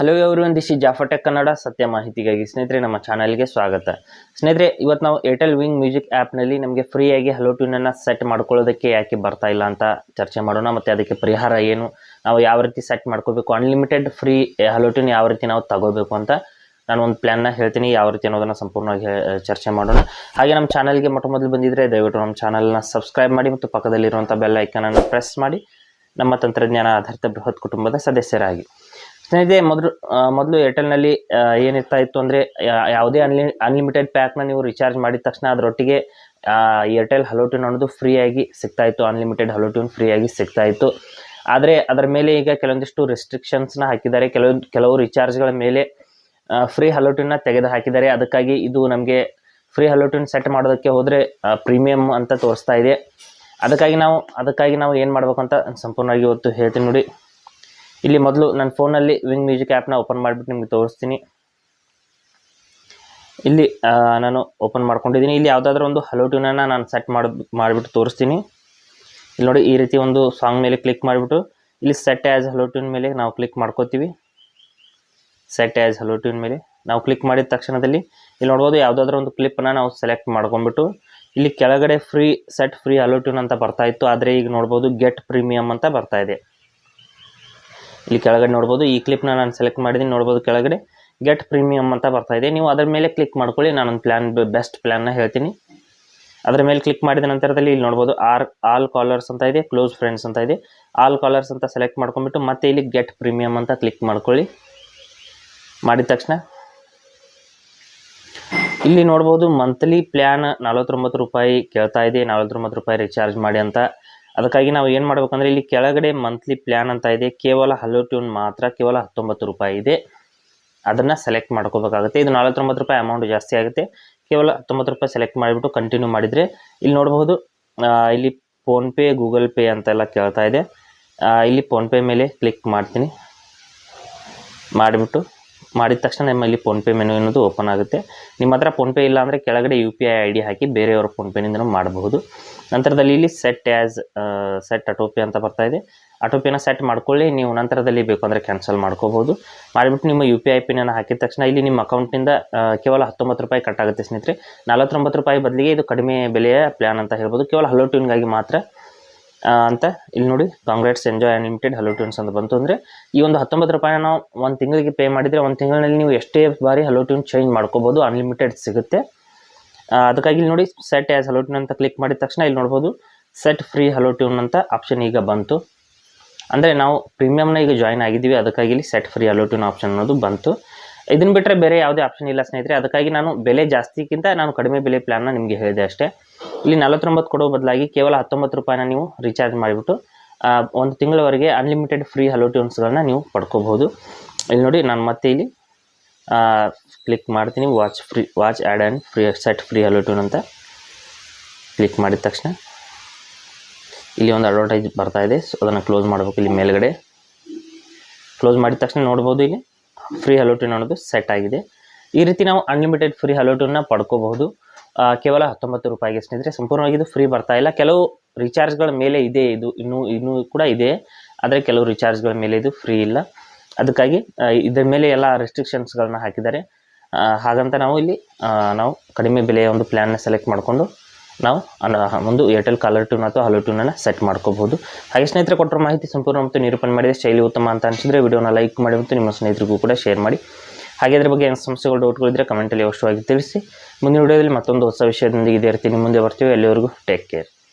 Hello everyone, this is Jafar tech Kannada. ಸತ್ಯ ಮಾಹಿತಿಗಾಗಿ ಸ್ನೇಹಿತರೆ ನಮ್ಮ ಚಾನಲ್ಗೆ ಸ್ವಾಗತ. ಸ್ನೇಹಿತರೆ, ಇವತ್ತು ನಾವು ಏರ್ಟೆಲ್ ವಿಂಗ್ ಮ್ಯೂಸಿಕ್ ಆ್ಯಪ್ನಲ್ಲಿ ನಮಗೆ ಫ್ರೀಯಾಗಿ ಹಲೋ ಟ್ಯೂನನ್ನು ಸೆಟ್ ಮಾಡ್ಕೊಳ್ಳೋದಕ್ಕೆ ಯಾಕೆ ಬರ್ತಾ ಇಲ್ಲ ಅಂತ ಚರ್ಚೆ ಮಾಡೋಣ. ಮತ್ತು ಅದಕ್ಕೆ ಪರಿಹಾರ ಏನು, ನಾವು ಯಾವ ರೀತಿ ಸೆಟ್ ಮಾಡ್ಕೋಬೇಕು, ಅನ್ಲಿಮಿಟೆಡ್ ಫ್ರೀ ಹಲೋ ಟ್ಯೂನ್ ಯಾವ ರೀತಿ ನಾವು ತಗೋಬೇಕು ಅಂತ ನಾನು ಒಂದು ಪ್ಲ್ಯಾನ್ನ ಹೇಳ್ತೀನಿ. ಯಾವ ರೀತಿ ಅನ್ನೋದನ್ನು ಸಂಪೂರ್ಣವಾಗಿ ಚರ್ಚೆ ಮಾಡೋಣ. ಹಾಗೆ ನಮ್ಮ ಚಾನಲ್ಗೆ ಮೊದಲು ಬಂದಿದ್ದರೆ ದಯವಿಟ್ಟು ನಮ್ಮ ಚಾನಲ್ನ ಸಬ್ಸ್ಕ್ರೈಬ್ ಮಾಡಿ ಮತ್ತು ಪಕ್ಕದಲ್ಲಿರುವಂಥ ಬೆಲ್ ಐಕನನ್ನು ಪ್ರೆಸ್ ಮಾಡಿ ನಮ್ಮ ತಂತ್ರಜ್ಞಾನ ಆಧಾರಿತ ಬೃಹತ್ ಕುಟುಂಬದ ಸದಸ್ಯರಾಗಿ. ಸ್ನೇಹಿತರೆ, ಮೊದಲು ಏರ್ಟೆಲ್ನಲ್ಲಿ ಏನಿರ್ತಾ ಇತ್ತು ಅಂದರೆ, ಯಾವುದೇ ಅನ್ಲಿಮಿಟೆಡ್ ಪ್ಯಾಕ್ನ ನೀವು ರಿಚಾರ್ಜ್ ಮಾಡಿದ ತಕ್ಷಣ ಅದರೊಟ್ಟಿಗೆ ಏರ್ಟೆಲ್ ಹಲೋ ಟ್ಯೂನ್ ಅನ್ನೋದು ಫ್ರೀಯಾಗಿ ಸಿಗ್ತಾಯಿತ್ತು. ಅನ್ಲಿಮಿಟೆಡ್ ಹಲೋ ಟ್ಯೂನ್ ಫ್ರೀಯಾಗಿ ಸಿಗ್ತಾಯಿತ್ತು. ಆದರೆ ಅದರ ಮೇಲೆ ಈಗ ಕೆಲವೊಂದಿಷ್ಟು ರೆಸ್ಟ್ರಿಕ್ಷನ್ಸ್ನ ಹಾಕಿದ್ದಾರೆ. ಕೆಲವು ರಿಚಾರ್ಜ್ಗಳ ಮೇಲೆ ಫ್ರೀ ಹಲೋ ಟ್ಯೂನ್ನ ತೆಗೆದು ಹಾಕಿದ್ದಾರೆ. ಅದಕ್ಕಾಗಿ ಇದು ನಮಗೆ ಫ್ರೀ ಹಲೋ ಟ್ಯೂನ್ ಸೆಟ್ ಮಾಡೋದಕ್ಕೆ ಹೋದರೆ ಪ್ರೀಮಿಯಮ್ ಅಂತ ತೋರಿಸ್ತಾ ಇದೆ. ಅದಕ್ಕಾಗಿ ನಾವು ಏನು ಮಾಡಬೇಕು ಅಂತ ಸಂಪೂರ್ಣವಾಗಿ ಇವತ್ತು ಹೇಳ್ತೀನಿ ನೋಡಿ. ಇಲ್ಲಿ ಮೊದಲು ನನ್ನ ಫೋನಲ್ಲಿ ವಿಂಗ್ ಮ್ಯೂಸಿಕ್ ಆ್ಯಪ್ನ ಓಪನ್ ಮಾಡಿಬಿಟ್ಟು ನಿಮಗೆ ತೋರಿಸ್ತೀನಿ. ಇಲ್ಲಿ ನಾನು ಓಪನ್ ಮಾಡ್ಕೊಂಡಿದ್ದೀನಿ. ಇಲ್ಲಿ ಯಾವುದಾದ್ರೂ ಒಂದು ಹಲೋ ಟ್ಯೂನನ್ನು ನಾನು ಸೆಟ್ ಮಾಡಿಬಿಟ್ಟು ತೋರಿಸ್ತೀನಿ. ಇಲ್ಲಿ ನೋಡಿ, ಈ ರೀತಿ ಒಂದು ಸಾಂಗ್ ಮೇಲೆ ಕ್ಲಿಕ್ ಮಾಡಿಬಿಟ್ಟು ಇಲ್ಲಿ ಸೆಟ್ ಆ್ಯಸ್ ಹಲೋ ಟ್ಯೂನ್ ಮೇಲೆ ನಾವು ಕ್ಲಿಕ್ ಮಾಡ್ಕೋತೀವಿ. ಸೆಟ್ ಆ್ಯಸ್ ಹಲೋ ಟ್ಯೂನ್ ಮೇಲೆ ನಾವು ಕ್ಲಿಕ್ ಮಾಡಿದ ತಕ್ಷಣದಲ್ಲಿ ಇಲ್ಲಿ ನೋಡ್ಬೋದು, ಯಾವುದಾದ್ರೂ ಒಂದು ಕ್ಲಿಪ್ಪನ್ನು ನಾವು ಸೆಲೆಕ್ಟ್ ಮಾಡ್ಕೊಂಡ್ಬಿಟ್ಟು ಇಲ್ಲಿ ಕೆಳಗಡೆ ಫ್ರೀ ಹಲೋ ಟ್ಯೂನ್ ಅಂತ ಬರ್ತಾ ಇತ್ತು. ಆದರೆ ಈಗ ನೋಡ್ಬೋದು ಗೆಟ್ ಪ್ರೀಮಿಯಮ್ ಅಂತ ಬರ್ತಾ ಇದೆ. ಇಲ್ಲಿ ಕೆಳಗಡೆ ನೋಡ್ಬೋದು, ಈ ಕ್ಲಿಪ್ನ ನಾನು ಸೆಲೆಕ್ಟ್ ಮಾಡಿದ್ದೀನಿ. ನೋಡ್ಬೋದು ಕೆಳಗಡೆ ಗೆಟ್ ಪ್ರೀಮಿಯಮ್ ಅಂತ ಬರ್ತಾ ಇದೆ. ನೀವು ಅದರ ಮೇಲೆ ಕ್ಲಿಕ್ ಮಾಡ್ಕೊಳ್ಳಿ. ನಾನೊಂದು ಬೆಸ್ಟ್ ಪ್ಲ್ಯಾನ್ನ ಹೇಳ್ತೀನಿ. ಅದರ ಮೇಲೆ ಕ್ಲಿಕ್ ಮಾಡಿದ ನಂತರದಲ್ಲಿ ಇಲ್ಲಿ ನೋಡ್ಬೋದು ಆಲ್ ಕಾಲರ್ಸ್ ಅಂತ ಇದೆ, ಕ್ಲೋಸ್ ಫ್ರೆಂಡ್ಸ್ ಅಂತ ಇದೆ. ಆಲ್ ಕಾಲರ್ಸ್ ಅಂತ ಸೆಲೆಕ್ಟ್ ಮಾಡ್ಕೊಂಡ್ಬಿಟ್ಟು ಮತ್ತೆ ಇಲ್ಲಿ ಗೆಟ್ ಪ್ರೀಮಿಯಮ್ ಅಂತ ಕ್ಲಿಕ್ ಮಾಡ್ಕೊಳ್ಳಿ. ಮಾಡಿದ ತಕ್ಷಣ ಇಲ್ಲಿ ನೋಡ್ಬೋದು ಮಂತ್ಲಿ ಪ್ಲ್ಯಾನ್ 49 ರೂಪಾಯಿ ಕೇಳ್ತಾ ಇದೆ. 49 ರೂಪಾಯಿ ರಿಚಾರ್ಜ್ ಮಾಡಿ ಅಂತ. ಅದಕ್ಕಾಗಿ ನಾವು ಏನು ಮಾಡಬೇಕಂದ್ರೆ, ಇಲ್ಲಿ ಕೆಳಗಡೆ ಮಂತ್ಲಿ ಪ್ಲ್ಯಾನ್ ಅಂತ ಇದೆ, ಕೇವಲ ಹಲೋ ಟ್ಯೂನ್ ಮಾತ್ರ ಕೇವಲ 19 ರೂಪಾಯಿ ಇದೆ. ಅದನ್ನು ಸೆಲೆಕ್ಟ್ ಮಾಡ್ಕೋಬೇಕಾಗುತ್ತೆ. ಇದು 49 ರೂಪಾಯಿ ಅಮೌಂಟ್ ಜಾಸ್ತಿ ಆಗುತ್ತೆ. ಕೇವಲ 19 ರೂಪಾಯಿ ಸೆಲೆಕ್ಟ್ ಮಾಡಿಬಿಟ್ಟು ಕಂಟಿನ್ಯೂ ಮಾಡಿದರೆ ಇಲ್ಲಿ ನೋಡ್ಬೋದು, ಇಲ್ಲಿ ಫೋನ್ಪೇ ಗೂಗಲ್ ಪೇ ಅಂತೆಲ್ಲ ಕೇಳ್ತಾ ಇದೆ. ಇಲ್ಲಿ ಫೋನ್ಪೇ ಮೇಲೆ ಕ್ಲಿಕ್ ಮಾಡ್ತೀನಿ. ಮಾಡಿದ ತಕ್ಷಣ ನಮ್ಮಲ್ಲಿ ಫೋನ್ಪೇ ಮೆನು ಅನ್ನೋದು ಓಪನ್ ಆಗುತ್ತೆ. ನಿಮ್ಮ ಹತ್ರ ಫೋನ್ಪೇ ಇಲ್ಲ ಅಂದರೆ ಕೆಳಗಡೆ UPI ID ಹಾಕಿ ಬೇರೆಯವರ ಫೋನ್ಪೇನಿಂದ ಮಾಡಬಹುದು. ನಂತರದಲ್ಲಿ ಇಲ್ಲಿ ಸೆಟ್ ಅಟೋಪೇ ಅಂತ ಬರ್ತಾ ಇದೆ. ಅಟೋಪೇನ ಸೆಟ್ ಮಾಡ್ಕೊಳ್ಳಿ. ನೀವು ನಂತರದಲ್ಲಿ ಬೇಕು ಅಂದರೆ ಕ್ಯಾನ್ಸಲ್ ಮಾಡ್ಕೋಬೋದು. ಮಾಡಿಬಿಟ್ಟು ನಿಮ್ಮ UPI ಪಿನ್ನನ್ನು ಹಾಕಿದ ತಕ್ಷಣ ಇಲ್ಲಿ ನಿಮ್ಮ ಅಕೌಂಟ್ನಿಂದ ಕೇವಲ 19 ರೂಪಾಯಿ ಕಟ್ ಆಗುತ್ತೆ ಸ್ನೇಹಿತರೆ. 49 ರೂಪಾಯಿ ಬದಲಿಗೆ ಇದು ಕಡಿಮೆ ಬೆಲೆಯ ಪ್ಲ್ಯಾನ್ ಅಂತ ಹೇಳ್ಬೋದು. ಕೇವಲ ಹಲೋ ಟ್ಯೂನ್ಗಾಗಿ ಮಾತ್ರ ಅಂತ. ಇಲ್ಲಿ ನೋಡಿ, ಕಾಂಗ್ರೆಟ್ಸ್ ಎಂಜಾಯ್ ಅನ್ಲಿಮಿಟೆಡ್ ಹಲೋ ಟ್ಯೂನ್ಸ್ ಅಂತ ಬಂತು. ಅಂದರೆ ಈ ಒಂದು 19 ರೂಪಾಯಿನ ನಾವು ಒಂದು ತಿಂಗಳಿಗೆ ಪೇ ಮಾಡಿದರೆ ಒಂದು ತಿಂಗಳಲ್ಲಿ ನೀವು ಎಷ್ಟೇ ಬಾರಿ ಹಲೋ ಟ್ಯೂನ್ ಚೇಂಜ್ ಮಾಡ್ಕೋಬೋದು, ಅನ್ಲಿಮಿಟೆಡ್ ಸಿಗುತ್ತೆ. ಅದಕ್ಕಾಗಿ ಇಲ್ಲಿ ನೋಡಿ, ಸೆಟ್ ಆ್ಯಸ್ ಹಲೋ ಟ್ಯೂನ್ ಅಂತ ಕ್ಲಿಕ್ ಮಾಡಿದ ತಕ್ಷಣ ಇಲ್ಲಿ ನೋಡ್ಬೋದು ಸೆಟ್ ಫ್ರೀ ಹಲೋ ಟ್ಯೂನ್ ಅಂತ ಆಪ್ಷನ್ ಈಗ ಬಂತು. ಅಂದರೆ ನಾವು ಪ್ರೀಮಿಯಮ್ನ ಈಗ ಜಾಯ್ನ್ ಆಗಿದ್ದೀವಿ. ಅದಕ್ಕಾಗಿ ಇಲ್ಲಿ set free hello tune option ಅನ್ನೋದು ಬಂತು. ಇದನ್ನು ಬಿಟ್ಟರೆ ಬೇರೆ ಯಾವುದೇ ಆಪ್ಷನ್ ಇಲ್ಲ ಸ್ನೇಹಿತರೆ. ಅದಕ್ಕಾಗಿ ನಾನು ಬೆಲೆ ಜಾಸ್ತಿಗಿಂತ ನಾನು ಕಡಿಮೆ ಬೆಲೆ ಪ್ಲ್ಯಾನ್ನ ನಿಮಗೆ ಹೇಳಿದೆ ಅಷ್ಟೇ. ಇಲ್ಲಿ 49 ಕೊಡೋ ಬದಲಾಗಿ ಕೇವಲ 19 ರೂಪಾಯಿನ ನೀವು ರಿಚಾರ್ಜ್ ಮಾಡಿಬಿಟ್ಟು ಒಂದು ತಿಂಗಳವರೆಗೆ ಅನ್ಲಿಮಿಟೆಡ್ ಫ್ರೀ ಹಲೋ ಟ್ಯೂನ್ಸ್ಗಳನ್ನ ನೀವು ಪಡ್ಕೋಬಹುದು. ಇಲ್ಲಿ ನೋಡಿ, ನಾನು ಮತ್ತೆ ಇಲ್ಲಿ ಕ್ಲಿಕ್ ಮಾಡ್ತೀನಿ. Watch add and set free hello tune ಅಂತ ಕ್ಲಿಕ್ ಮಾಡಿದ ತಕ್ಷಣ ಇಲ್ಲಿ ಒಂದು ಅಡ್ವರ್ಟೈಸ್ ಬರ್ತಾ ಇದೆ. ಸೊ ಅದನ್ನು ಕ್ಲೋಸ್ ಮಾಡಬೇಕು. ಇಲ್ಲಿ ಮೇಲ್ಗಡೆ ಕ್ಲೋಸ್ ಮಾಡಿದ ತಕ್ಷಣ ನೋಡ್ಬೋದು, ಇಲ್ಲಿ ಫ್ರೀ ಹಲೋ ಟ್ಯೂನ್ ಅನ್ನೋದು ಸೆಟ್ ಆಗಿದೆ. ಈ ರೀತಿ ನಾವು ಅನ್ಲಿಮಿಟೆಡ್ ಫ್ರೀ ಹಲೋ ಟ್ಯೂನ್ನ ಪಡ್ಕೋಬಹುದು ಕೇವಲ 19 ರೂಪಾಯಿಗೆ ಸ್ನೇಹಿತರೆ. ಸಂಪೂರ್ಣವಾಗಿ ಇದು ಫ್ರೀ ಬರ್ತಾ ಇಲ್ಲ. ಕೆಲವು ರಿಚಾರ್ಜ್ಗಳ ಮೇಲೆ ಇದೆ, ಇದು ಇನ್ನೂ ಕೂಡ ಇದೆ. ಆದರೆ ಕೆಲವು ರಿಚಾರ್ಜ್ಗಳ ಮೇಲೆ ಇದು ಫ್ರೀ ಇಲ್ಲ. ಅದಕ್ಕಾಗಿ ಇದರ ಮೇಲೆ ಎಲ್ಲ ರೆಸ್ಟ್ರಿಕ್ಷನ್ಸ್ಗಳನ್ನ ಹಾಕಿದ್ದಾರೆ. ಹಾಗಂತ ನಾವು ಇಲ್ಲಿ ನಾವು ಕಡಿಮೆ ಬೆಲೆಯ ಒಂದು ಪ್ಲ್ಯಾನ್ನ ಸೆಲೆಕ್ಟ್ ಮಾಡಿಕೊಂಡು ನಾವು ಒಂದು ಏರ್ಟೆಲ್ ಕಾಲರ್ ಟ್ಯೂನ್ ಅಥವಾ ಹಲೋ ಟ್ಯೂನನ್ನು ಸೆಟ್ ಮಾಡ್ಕೋಬಹುದು. ಹಾಗೆ ಸ್ನೇಹಿತರೆ, ಕೊಟ್ಟರು ಮಾಹಿತಿ ಸಂಪೂರ್ಣ ಮತ್ತು ನಿರೂಪಣೆ ಮಾಡಿದೆ. ಶೈಲಿ ಉತ್ತಮ ಅಂತ ಅನಿಸಿದರೆ ವಿಡಿಯೋನ ಲೈಕ್ ಮಾಡಿ ಮತ್ತು ನಿಮ್ಮ ಸ್ನೇಹಿತರಿಗೂ ಕೂಡ ಶೇರ್ ಮಾಡಿ. ಹಾಗೆ ಅದ್ರ ಬಗ್ಗೆ ಏನು ಸಮಸ್ಯೆಗಳು, ಡೌಟ್ಗಳಿದ್ದರೆ ಕಮೆಂಟಲ್ಲಿ ಅವಶ್ಯವಾಗಿ ತಿಳಿಸಿ. ಮುಂದಿನ ವಿಡಿಯೋದಲ್ಲಿ ಮತ್ತೊಂದು ಹೊಸ ವಿಷಯದೊಂದಿಗೆ ಇದೇ ರೀತಿ ನಿಮ್ಮ ಮುಂದೆ ಬರ್ತೀವಿ. ಎಲ್ಲಿವರೆಗೂ ಟೇಕ್ ಕೇರ್.